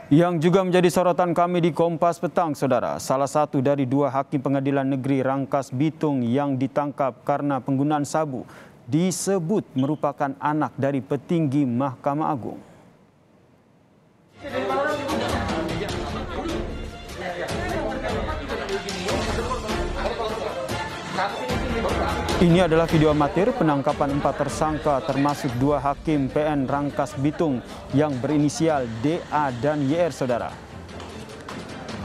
Yang juga menjadi sorotan kami di Kompas Petang, Saudara. Salah satu dari dua hakim pengadilan negeri Rangkas Bitung yang ditangkap karena penggunaan sabu disebut merupakan anak dari petinggi Mahkamah Agung. Ini adalah video amatir penangkapan 4 tersangka termasuk 2 hakim PN Rangkas Bitung yang berinisial DA dan YR, Saudara.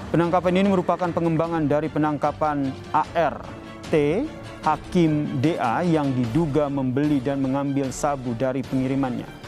Penangkapan ini merupakan pengembangan dari penangkapan ART, hakim DA yang diduga membeli dan mengambil sabu dari pengirimannya.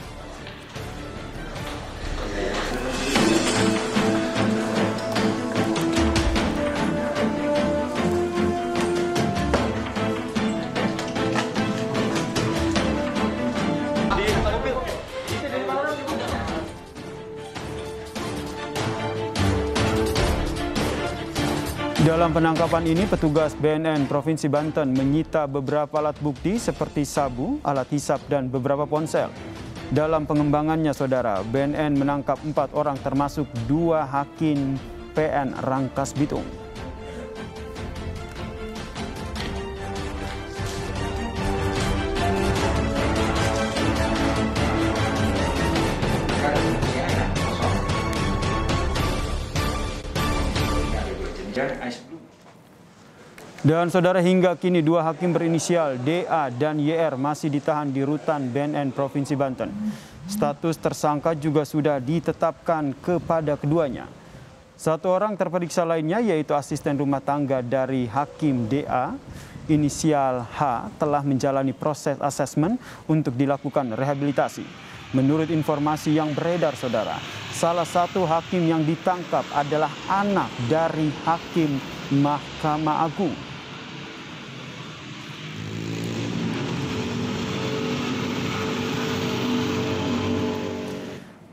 Dalam penangkapan ini, petugas BNN Provinsi Banten menyita beberapa alat bukti seperti sabu, alat hisap, dan beberapa ponsel. Dalam pengembangannya, Saudara, BNN menangkap 4 orang termasuk 2 hakim PN Rangkas Bitung. Dan Saudara, hingga kini 2 hakim berinisial DA dan YR masih ditahan di rutan BNN Provinsi Banten. Status tersangka juga sudah ditetapkan kepada keduanya. 1 orang terperiksa lainnya yaitu asisten rumah tangga dari hakim DA, inisial H, telah menjalani proses asesmen untuk dilakukan rehabilitasi. Menurut informasi yang beredar, Saudara, salah satu hakim yang ditangkap adalah anak dari hakim Mahkamah Agung.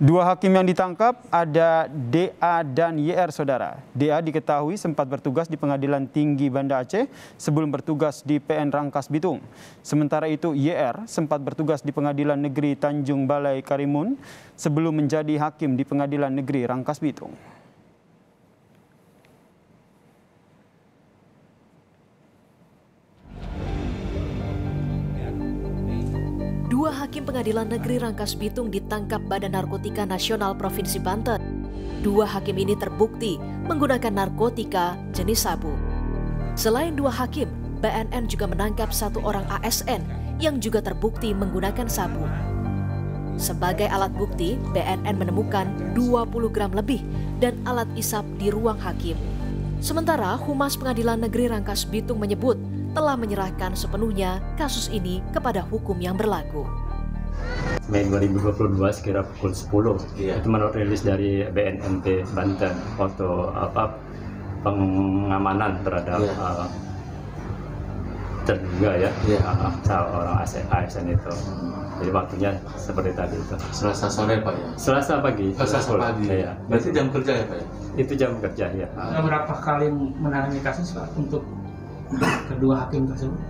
Dua hakim yang ditangkap ada DA dan YR, Saudara. DA diketahui sempat bertugas di Pengadilan Tinggi Banda Aceh sebelum bertugas di PN Rangkas Bitung. Sementara itu YR sempat bertugas di Pengadilan Negeri Tanjung Balai Karimun sebelum menjadi hakim di Pengadilan Negeri Rangkas Bitung. Dua hakim pengadilan negeri Rangkas Bitung ditangkap Badan Narkotika Nasional Provinsi Banten. 2 hakim ini terbukti menggunakan narkotika jenis sabu. Selain 2 hakim, BNN juga menangkap 1 orang ASN yang juga terbukti menggunakan sabu. Sebagai alat bukti, BNN menemukan 20 gram lebih dan alat isap di ruang hakim. Sementara Humas Pengadilan Negeri Rangkas Bitung menyebut telah menyerahkan sepenuhnya kasus ini kepada hukum yang berlaku. Mei 2022 sekira pukul 10 itu menurut rilis dari BNNP Banten, foto pengamanan terhadap terduga orang ASN itu. Jadi waktunya seperti tadi itu. Selasa sore, Pak, ya? Selasa pagi. Selasa pagi. Ya. Berarti jam kerja ya, Pak, ya? Itu jam kerja, ya. Berapa kali menangani kasus, Pak, untuk kedua hakim tersebut?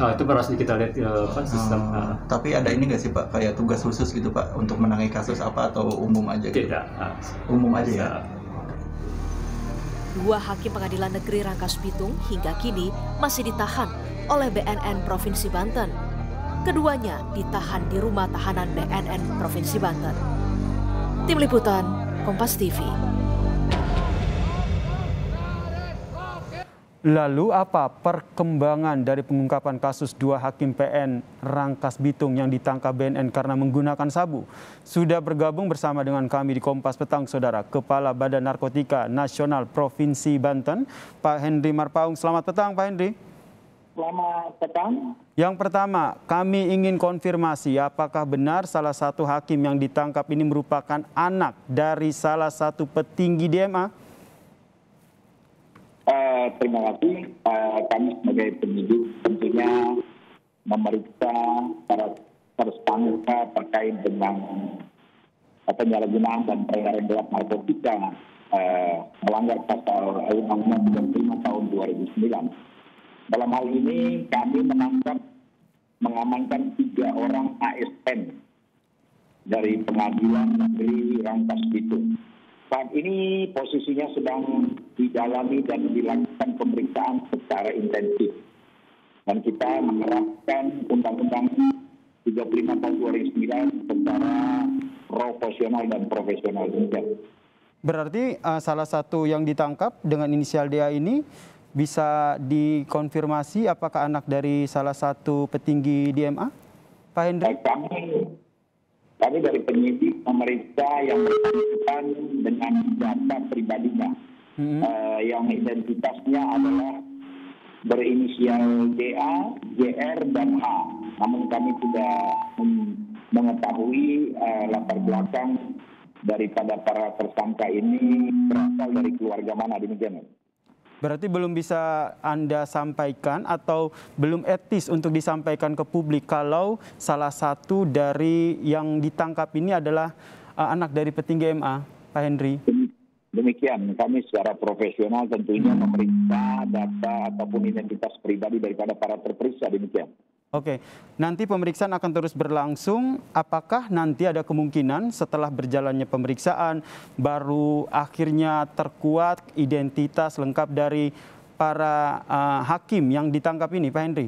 Itu pasti kita lihat sistem. Tapi ada ini nggak sih, Pak, kayak tugas khusus gitu, Pak, untuk menangani kasus apa atau umum aja gitu? Tidak. Umum aja ya? 2 hakim pengadilan negeri Rangkas Bitung hingga kini masih ditahan oleh BNN Provinsi Banten. Keduanya ditahan di rumah tahanan BNN Provinsi Banten. Tim Liputan, Kompas TV. Lalu apa perkembangan dari pengungkapan kasus 2 hakim PN Rangkas Bitung yang ditangkap BNN karena menggunakan sabu? Sudah bergabung bersama dengan kami di Kompas Petang, Saudara, Kepala Badan Narkotika Nasional Provinsi Banten, Pak Henry Marpaung. Selamat petang, Pak Henry. Selamat petang. Yang pertama, kami ingin konfirmasi apakah benar salah satu hakim yang ditangkap ini merupakan anak dari salah satu petinggi DMA? Terima kasih. Kami sebagai penyidik tentunya memeriksa para tersangka terkait dengan penyalahgunaan dan peredaran gelap narkotika melanggar pasal Undang-Undang 35 tahun 2009. Dalam hal ini kami mengamankan 3 orang ASN dari Pengadilan Negeri Rangkas Bitung. Saat ini posisinya sedang didalami dan dilakukan pemeriksaan secara intensif. Dan kita menerapkan Undang-Undang 35 tahun 2009 secara proporsional dan profesional. Berarti salah satu yang ditangkap dengan inisial DA ini bisa dikonfirmasi apakah anak dari salah satu petinggi di MA, Pak Hendri? Kami dari penyidik memeriksa yang bersangkutan dengan data pribadinya, yang identitasnya adalah berinisial DA, JR, dan H. Namun kami tidak mengetahui latar belakang daripada para tersangka ini berasal dari keluarga mana, demikian. Berarti belum bisa Anda sampaikan atau belum etis untuk disampaikan ke publik kalau salah satu dari yang ditangkap ini adalah anak dari petinggi MA, Pak Hendri? Demikian, kami secara profesional tentunya memeriksa data ataupun identitas pribadi daripada para terperiksa, demikian. Oke, nanti pemeriksaan akan terus berlangsung. Apakah nanti ada kemungkinan setelah berjalannya pemeriksaan baru akhirnya terkuat identitas lengkap dari para hakim yang ditangkap ini, Pak Hendri?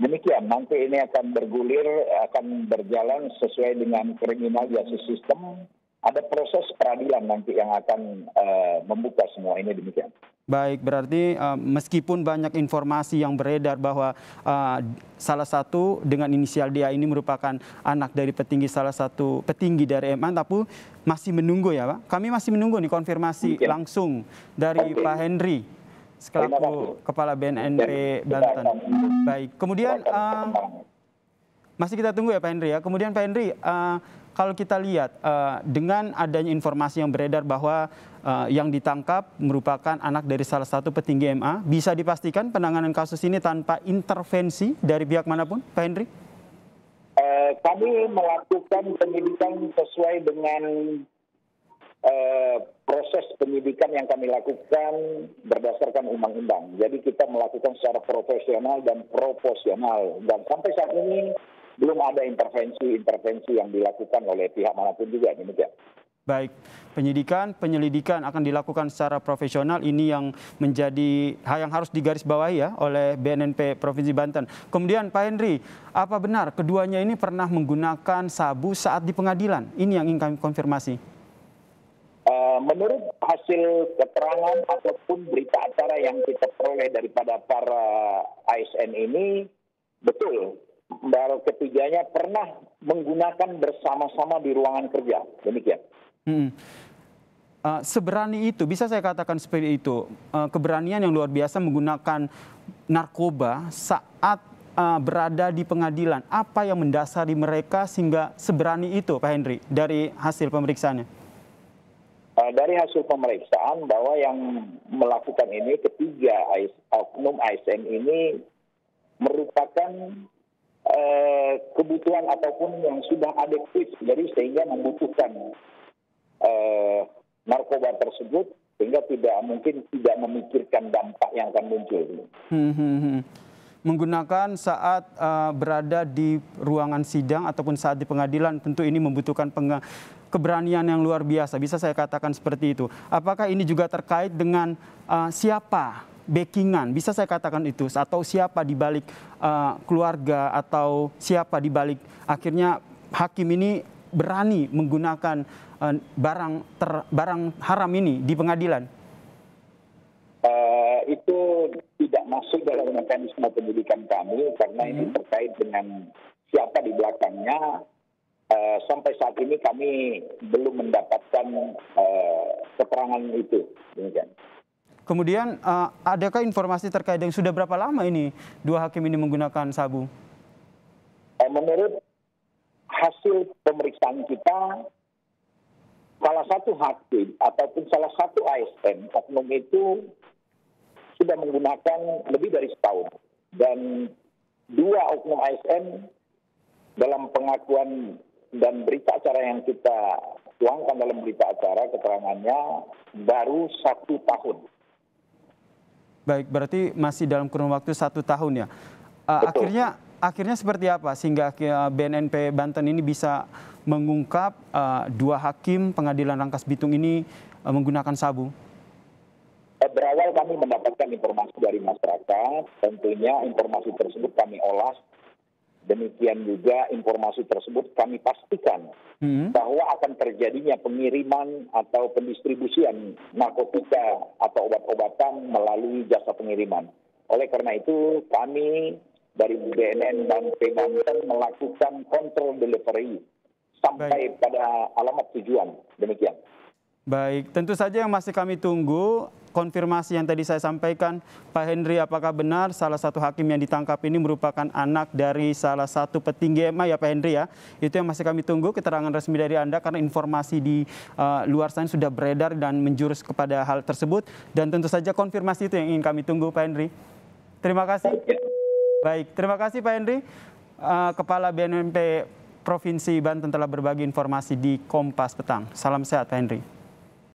Demikian, nanti ini akan bergulir, akan berjalan sesuai dengan criminal justice system. Ada proses peradilan nanti yang akan membuka semua ini, demikian. Baik, berarti meskipun banyak informasi yang beredar bahwa salah satu dengan inisial DA ini merupakan anak dari salah satu petinggi dari MA, tapi masih menunggu ya Pak? Kami masih menunggu nih konfirmasi langsung dari Pak Hendri, selaku Kepala BNNP Banten. Baik, kemudian masih kita tunggu ya Pak Hendri ya. Kemudian Pak Hendri, kalau kita lihat dengan adanya informasi yang beredar bahwa yang ditangkap merupakan anak dari salah satu petinggi MA, bisa dipastikan penanganan kasus ini tanpa intervensi dari pihak manapun, Pak Hendri? Kami melakukan penyidikan sesuai dengan proses penyidikan yang kami lakukan berdasarkan undang-undang. Jadi kita melakukan secara profesional dan proporsional. Dan sampai saat ini belum ada intervensi yang dilakukan oleh pihak manapun juga, demikian. Baik, penyelidikan akan dilakukan secara profesional, ini yang menjadi hal yang harus digarisbawahi ya oleh BNNP Provinsi Banten. Kemudian Pak Hendri, apa benar keduanya ini pernah menggunakan sabu saat di pengadilan? Ini yang ingin kami konfirmasi. Menurut hasil keterangan ataupun berita acara yang kita peroleh daripada para ASN ini, betul. Baru ketiganya pernah menggunakan bersama-sama di ruangan kerja, demikian. Seberani itu, bisa saya katakan seperti itu, keberanian yang luar biasa menggunakan narkoba saat berada di pengadilan. Apa yang mendasari mereka sehingga seberani itu, Pak Hendri, dari hasil pemeriksaannya? Dari hasil pemeriksaan bahwa yang melakukan ini, ketiga oknum ASN ini merupakan kebutuhan ataupun yang sudah adektif, jadi sehingga membutuhkan narkoba tersebut, sehingga tidak memikirkan dampak yang akan muncul. Menggunakan saat berada di ruangan sidang ataupun saat di pengadilan, tentu ini membutuhkan keberanian yang luar biasa, bisa saya katakan seperti itu. Apakah ini juga terkait dengan siapa backingan, bisa saya katakan itu, atau siapa di balik keluarga, atau siapa di balik akhirnya hakim ini berani menggunakan barang haram ini di pengadilan? Itu tidak masuk dalam mekanisme penyidikan kami, karena ini terkait dengan siapa di belakangnya. Sampai saat ini kami belum mendapatkan keterangan itu. Demikian. Kemudian adakah informasi terkait dengan sudah berapa lama ini dua hakim ini menggunakan sabu? Menurut hasil pemeriksaan kita, salah satu hakim ataupun salah satu ASN oknum itu sudah menggunakan lebih dari setahun. Dan dua oknum ASN dalam pengakuan dan berita acara yang kita tuangkan dalam berita acara, keterangannya baru 1 tahun. Baik, berarti masih dalam kurun waktu 1 tahun ya. Akhirnya akhirnya seperti apa sehingga BNNP Banten ini bisa mengungkap 2 hakim pengadilan Rangkas Bitung ini menggunakan sabu? Berawal kami mendapatkan informasi dari masyarakat, tentunya informasi tersebut kami olah. Demikian juga informasi tersebut kami pastikan bahwa akan terjadinya pengiriman atau pendistribusian narkotika atau obat-obatan melalui jasa pengiriman. Oleh karena itu kami dari BNN Banten melakukan kontrol delivery sampai pada alamat tujuan. Demikian. Baik, tentu saja yang masih kami tunggu konfirmasi yang tadi saya sampaikan, Pak Henry, apakah benar salah satu hakim yang ditangkap ini merupakan anak dari salah satu petinggi MA ya Pak Henry ya? Itu yang masih kami tunggu keterangan resmi dari Anda karena informasi di luar sana sudah beredar dan menjurus kepada hal tersebut. Dan tentu saja konfirmasi itu yang ingin kami tunggu Pak Henry. Terima kasih. Baik, terima kasih Pak Henry. Kepala BNNP Provinsi Banten telah berbagi informasi di Kompas Petang. Salam sehat Pak Henry.